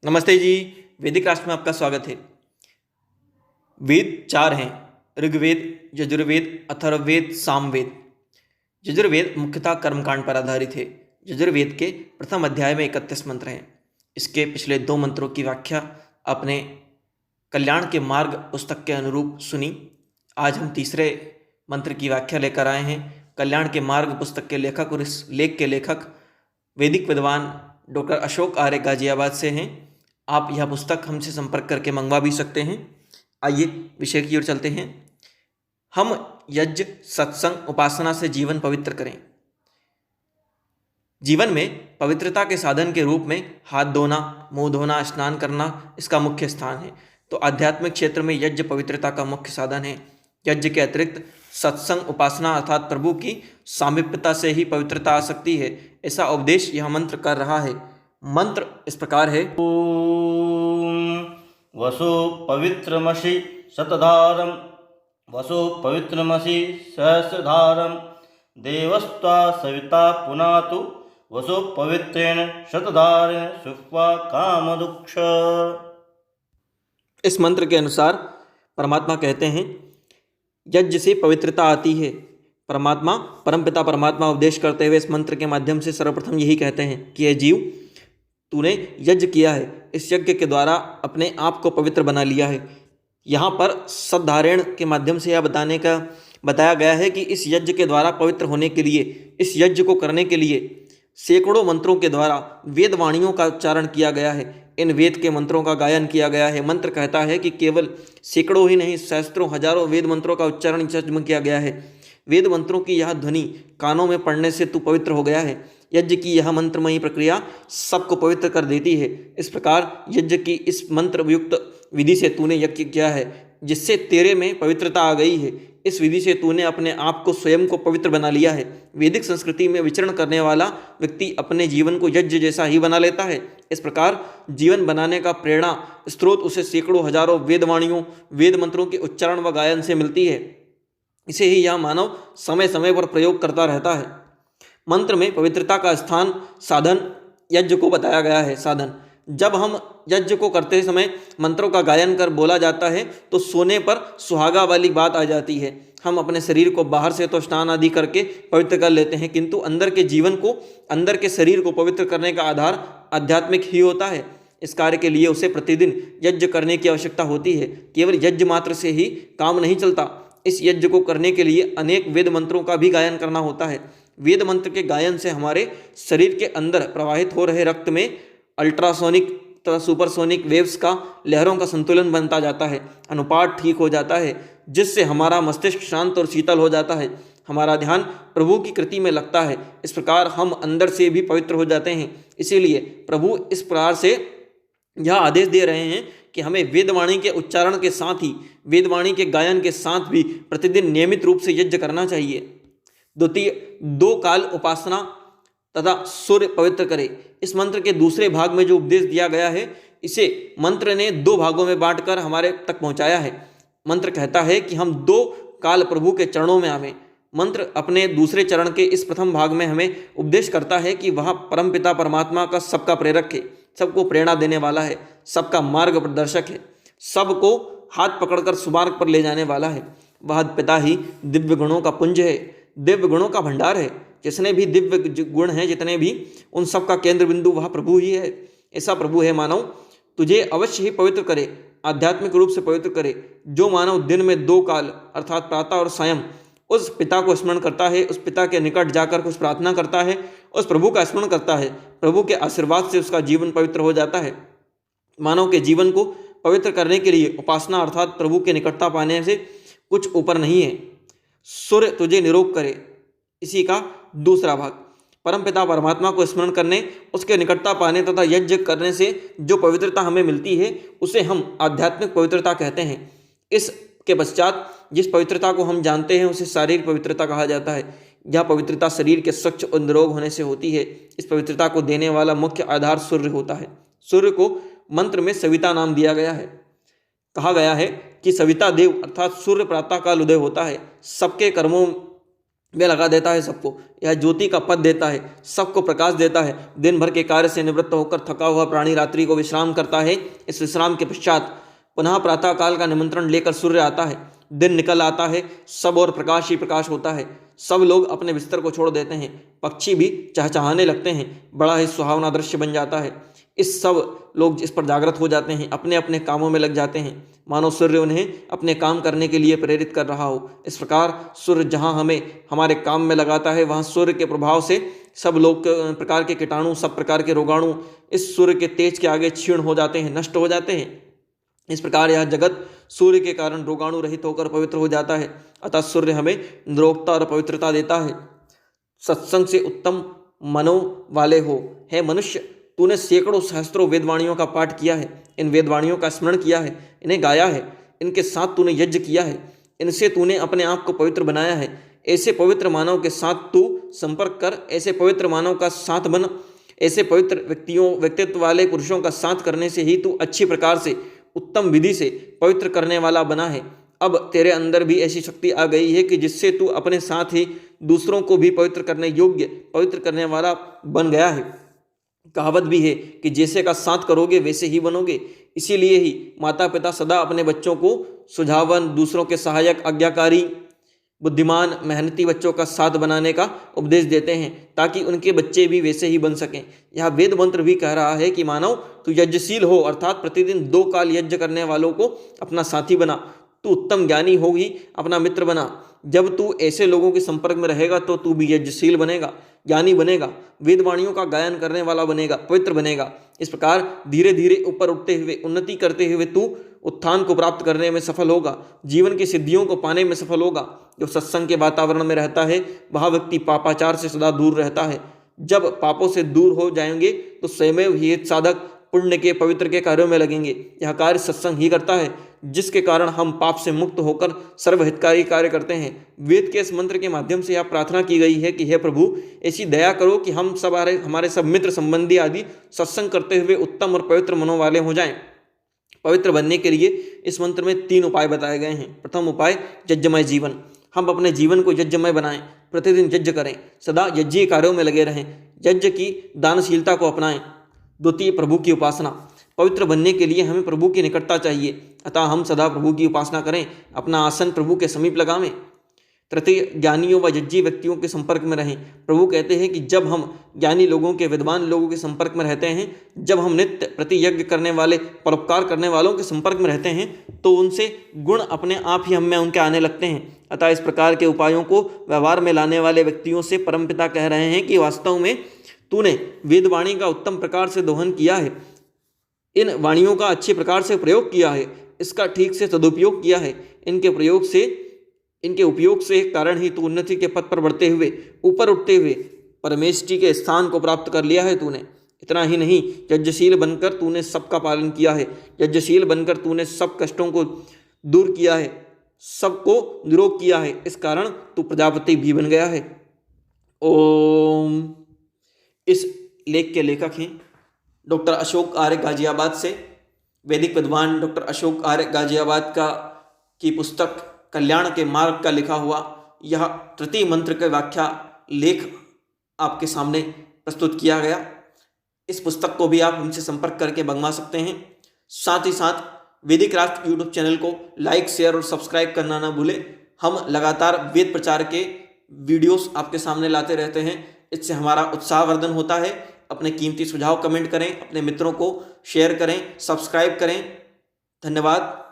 नमस्ते जी। वैदिक राष्ट्र में आपका स्वागत है। वेद चार हैं: ऋग्वेद, यजुर्वेद, अथर्ववेद, सामवेद। यजुर्वेद मुख्यतः कर्मकांड पर आधारित है। यजुर्वेद के प्रथम अध्याय में 31 मंत्र हैं। इसके पिछले 2 मंत्रों की व्याख्या आपने कल्याण के मार्ग पुस्तक के अनुरूप सुनी। आज हम तीसरे मंत्र की व्याख्या लेकर आए हैं। कल्याण के मार्ग पुस्तक के लेखक और इस लेख के लेखक वैदिक विद्वान डॉक्टर अशोक आर्य गाजियाबाद से हैं। आप यह पुस्तक हमसे संपर्क करके मंगवा भी सकते हैं। आइए विषय की ओर चलते हैं। हम यज्ञ, सत्संग, उपासना से जीवन पवित्र करें। जीवन में पवित्रता के साधन के रूप में हाथ धोना, मुंह धोना, स्नान करना इसका मुख्य स्थान है। तो आध्यात्मिक क्षेत्र में यज्ञ पवित्रता का मुख्य साधन है। यज्ञ के अतिरिक्त सत्संग, उपासना अर्थात प्रभु की सामीप्यता से ही पवित्रता आ सकती है, ऐसा उपदेश यह मंत्र कर रहा है। मंत्र इस प्रकार है: ॐ वसो पवित्रमसि शतधारं वसो पवित्रमसि सहस्रधारं देवस्त्वा सविता पुनातु वसो पवित्रेण शतधारेण सुक्त्वा कामदुक्ष। इस मंत्र के अनुसार परमात्मा कहते हैं, यज्ञ से पवित्रता आती है। परमात्मा, परमपिता परमात्मा उपदेश करते हुए इस मंत्र के माध्यम से सर्वप्रथम यही कहते हैं कि हे जीव, तूने यज्ञ किया है। इस यज्ञ के द्वारा अपने आप को पवित्र बना लिया है। यहाँ पर सद्धारण के माध्यम से यह बताया गया है कि इस यज्ञ के द्वारा पवित्र होने के लिए, इस यज्ञ को करने के लिए सैकड़ों मंत्रों के द्वारा वेद वाणियों का उच्चारण किया गया है। इन वेद के मंत्रों का गायन किया गया है। मंत्र कहता है कि केवल सैकड़ों ही नहीं, सहस्त्रों हजारों वेद मंत्रों का उच्चारण इस यज्ञ में किया गया है। वेद मंत्रों की यह ध्वनि कानों में पड़ने से तू पवित्र हो गया है। यज्ञ की यह मंत्रमयी प्रक्रिया सबको पवित्र कर देती है। इस प्रकार यज्ञ की इस मंत्र युक्त विधि से तूने यज्ञ किया है, जिससे तेरे में पवित्रता आ गई है। इस विधि से तूने अपने आप को स्वयं को पवित्र बना लिया है। वैदिक संस्कृति में विचरण करने वाला व्यक्ति अपने जीवन को यज्ञ जैसा ही बना लेता है। इस प्रकार जीवन बनाने का प्रेरणा स्रोत उसे सैकड़ों हजारों वेदवाणियों, वेद मंत्रों के उच्चारण व गायन से मिलती है। इसे ही यह मानव समय समय पर प्रयोग करता रहता है। मंत्र में पवित्रता का स्थान, साधन यज्ञ को बताया गया है। साधन, जब हम यज्ञ को करते समय मंत्रों का गायन कर बोला जाता है तो सोने पर सुहागा वाली बात आ जाती है। हम अपने शरीर को बाहर से तो स्नान आदि करके पवित्र कर लेते हैं, किंतु अंदर के जीवन को, अंदर के शरीर को पवित्र करने का आधार आध्यात्मिक ही होता है। इस कार्य के लिए उसे प्रतिदिन यज्ञ करने की आवश्यकता होती है। केवल यज्ञ मात्र से ही काम नहीं चलता। इस यज्ञ को करने के लिए अनेक वेद मंत्रों का भी गायन करना होता है। वेद मंत्र के गायन से हमारे शरीर के अंदर प्रवाहित हो रहे रक्त में अल्ट्रासोनिक तथा सुपरसोनिक वेव्स का, लहरों का संतुलन बनता जाता है। अनुपात ठीक हो जाता है, जिससे हमारा मस्तिष्क शांत और शीतल हो जाता है। हमारा ध्यान प्रभु की कृति में लगता है। इस प्रकार हम अंदर से भी पवित्र हो जाते हैं। इसीलिए प्रभु इस प्रकार से यह आदेश दे रहे हैं कि हमें वेदवाणी के उच्चारण के साथ ही, वेदवाणी के गायन के साथ भी प्रतिदिन नियमित रूप से यज्ञ करना चाहिए। द्वितीय, 2 काल उपासना तथा सूर्य पवित्र करे। इस मंत्र के दूसरे भाग में जो उपदेश दिया गया है, इसे मंत्र ने 2 भागों में बांटकर हमारे तक पहुंचाया है। मंत्र कहता है कि हम 2 काल प्रभु के चरणों में आवें। मंत्र अपने दूसरे चरण के इस प्रथम भाग में हमें उपदेश करता है कि वह परमपिता परमात्मा का सबका प्रेरक है, सबको प्रेरणा देने वाला है, सबका मार्ग प्रदर्शक है, सबको हाथ पकड़कर सुमार्ग पर ले जाने वाला है। वह पिता ही दिव्य गुणों का पुंज है, दिव्य गुणों का भंडार है। जितने भी दिव्य गुण हैं, जितने भी, उन सब का केंद्र बिंदु वह प्रभु ही है। ऐसा प्रभु है मानव, तुझे अवश्य ही पवित्र करे, आध्यात्मिक रूप से पवित्र करे। जो मानव दिन में 2 काल अर्थात प्रातः और सायं उस पिता को स्मरण करता है, उस पिता के निकट जाकर कुछ प्रार्थना करता है, उस प्रभु का स्मरण करता है, प्रभु के आशीर्वाद से उसका जीवन पवित्र हो जाता है। मानव के जीवन को पवित्र करने के लिए उपासना अर्थात प्रभु के निकटता पाने से कुछ ऊपर नहीं है। सूर्य तुझे निरोग करे, इसी का दूसरा भाग। परमपिता परमात्मा को स्मरण करने, उसके निकटता पाने तथा यज्ञ करने से जो पवित्रता हमें मिलती है, उसे हम आध्यात्मिक पवित्रता कहते हैं। इसके पश्चात जिस पवित्रता को हम जानते हैं, उसे शारीरिक पवित्रता कहा जाता है। यह पवित्रता शरीर के स्वच्छ और निरोग होने से होती है। इस पवित्रता को देने वाला मुख्य आधार सूर्य होता है। सूर्य को मंत्र में सविता नाम दिया गया है। कहा गया है कि सविता देव अर्थात सूर्य प्रातः काल उदय होता है। सबके कर्मों वह लगा देता है सबको। यह ज्योति का पद देता है, सबको प्रकाश देता है। दिन भर के कार्य से निवृत्त होकर थका हुआ प्राणी रात्रि को विश्राम करता है। इस विश्राम के पश्चात पुनः प्रातःकाल का निमंत्रण लेकर सूर्य आता है। दिन निकल आता है, सब और प्रकाश ही प्रकाश होता है। सब लोग अपने बिस्तर को छोड़ देते हैं, पक्षी भी चहचहाने लगते हैं। बड़ा ही सुहावना दृश्य बन जाता है। इस सब लोग इस पर जागृत हो जाते हैं, अपने अपने कामों में लग जाते हैं, मानो सूर्य उन्हें अपने काम करने के लिए प्रेरित कर रहा हो। इस प्रकार सूर्य जहाँ हमें हमारे काम में लगाता है, वहाँ सूर्य के प्रभाव से सब लोग प्रकार के कीटाणु, सब प्रकार के रोगाणु इस सूर्य के तेज के आगे क्षीण हो जाते हैं, नष्ट हो जाते हैं। इस प्रकार यह जगत सूर्य के कारण रोगाणु रहित होकर पवित्र हो जाता है। अतः सूर्य हमें निरोगता और पवित्रता देता है। सत्संग से उत्तम मनो वाले हो। हे मनुष्य, तूने सैकड़ों सहस्त्रों वेदवाणियों का पाठ किया है, इन वेदवाणियों का स्मरण किया है, इन्हें गाया है, इनके साथ तूने यज्ञ किया है, इनसे तूने अपने आप को पवित्र बनाया है। ऐसे पवित्र मानव के साथ तू संपर्क कर, ऐसे पवित्र मानव का साथ बन। ऐसे पवित्र व्यक्तित्व वाले पुरुषों का साथ करने से ही तू अच्छी प्रकार से, उत्तम विधि से पवित्र करने वाला बना है। अब तेरे अंदर भी ऐसी शक्ति आ गई है कि जिससे तू अपने साथ ही दूसरों को भी पवित्र करने योग्य, पवित्र करने वाला बन गया है। कहावत भी है कि जैसे का साथ करोगे वैसे ही बनोगे। इसीलिए ही माता पिता सदा अपने बच्चों को सुझावन, दूसरों के सहायक, आज्ञाकारी, बुद्धिमान, मेहनती बच्चों का साथ बनाने का उपदेश देते हैं, ताकि उनके बच्चे भी वैसे ही बन सकें। यह वेद मंत्र भी कह रहा है कि मानव, तू यज्ञशील हो, अर्थात प्रतिदिन 2 काल यज्ञ करने वालों को अपना साथी बना। तू उत्तम ज्ञानी होगी, अपना मित्र बना। जब तू ऐसे लोगों के संपर्क में रहेगा तो तू भी यज्ञशील बनेगा, ज्ञानी बनेगा, वेदवाणियों का गायन करने वाला बनेगा, पवित्र बनेगा। इस प्रकार धीरे धीरे ऊपर उठते हुए, उन्नति करते हुए तू उत्थान को प्राप्त करने में सफल होगा, जीवन की सिद्धियों को पाने में सफल होगा। जो सत्संग के वातावरण में रहता है, वह व्यक्ति पापाचार से सदा दूर रहता है। जब पापों से दूर हो जाएंगे तो स्वयं ही साधक पुण्य के, पवित्र के कार्यों में लगेंगे। यह कार्य सत्संग ही करता है, जिसके कारण हम पाप से मुक्त होकर सर्वहितकारी कार्य करते हैं। वेद के इस मंत्र के माध्यम से यह प्रार्थना की गई है कि हे प्रभु, ऐसी दया करो कि हम सब, हमारे सब मित्र संबंधी आदि सत्संग करते हुए उत्तम और पवित्र मनों वाले हो जाएं। पवित्र बनने के लिए इस मंत्र में 3 उपाय बताए गए हैं। प्रथम उपाय, यज्ञमय जीवन। हम अपने जीवन को यज्ञमय बनाएं, प्रतिदिन यज्ञ करें, सदा यज्ञीय कार्यों में लगे रहें, यज्ञ की दानशीलता को अपनाएं। द्वितीय, प्रभु की उपासना। पवित्र बनने के लिए हमें प्रभु की निकटता चाहिए, अतः हम सदा प्रभु की उपासना करें, अपना आसन प्रभु के समीप लगावें। तृतीय, ज्ञानियों व यज्ञी व्यक्तियों के संपर्क में रहें। प्रभु कहते हैं कि जब हम ज्ञानी लोगों के, विद्वान लोगों के संपर्क में रहते हैं, जब हम नित्य प्रति यज्ञ करने वाले, परोपकार करने वालों के संपर्क में रहते हैं, तो उनसे गुण अपने आप ही हम में उनके आने लगते हैं। अतः इस प्रकार के उपायों को व्यवहार में लाने वाले व्यक्तियों से परमपिता कह रहे हैं कि वास्तव में तूने वेदवाणी का उत्तम प्रकार से दोहन किया है, इन वाणियों का अच्छे प्रकार से प्रयोग किया है, इसका ठीक से सदुपयोग किया है। इनके उपयोग से कारण ही तू उन्नति के पथ पर बढ़ते हुए, ऊपर उठते हुए परमेष्टि के स्थान को प्राप्त कर लिया है तूने। इतना ही नहीं, यज्ञशील बनकर तूने सबका पालन किया है, यज्ञशील बनकर तूने सब कष्टों को दूर किया है, सबको निरोग किया है। इस कारण तू प्रजापति भी बन गया है। ओम। इस लेख के लेखक हैं डॉक्टर अशोक आर्य गाजियाबाद से। वैदिक विद्वान डॉक्टर अशोक आर्य गाजियाबाद की पुस्तक कल्याण के मार्ग का लिखा हुआ यह तृतीय मंत्र के व्याख्या लेख आपके सामने प्रस्तुत किया गया। इस पुस्तक को भी आप हमसे संपर्क करके मंगवा सकते हैं। साथ ही साथ वैदिक राष्ट्र यूट्यूब चैनल को लाइक, शेयर और सब्सक्राइब करना ना भूलें। हम लगातार वेद प्रचार के वीडियोस आपके सामने लाते रहते हैं, इससे हमारा उत्साहवर्धन होता है। अपने कीमती सुझाव कमेंट करें, अपने मित्रों को शेयर करें, सब्सक्राइब करें। धन्यवाद।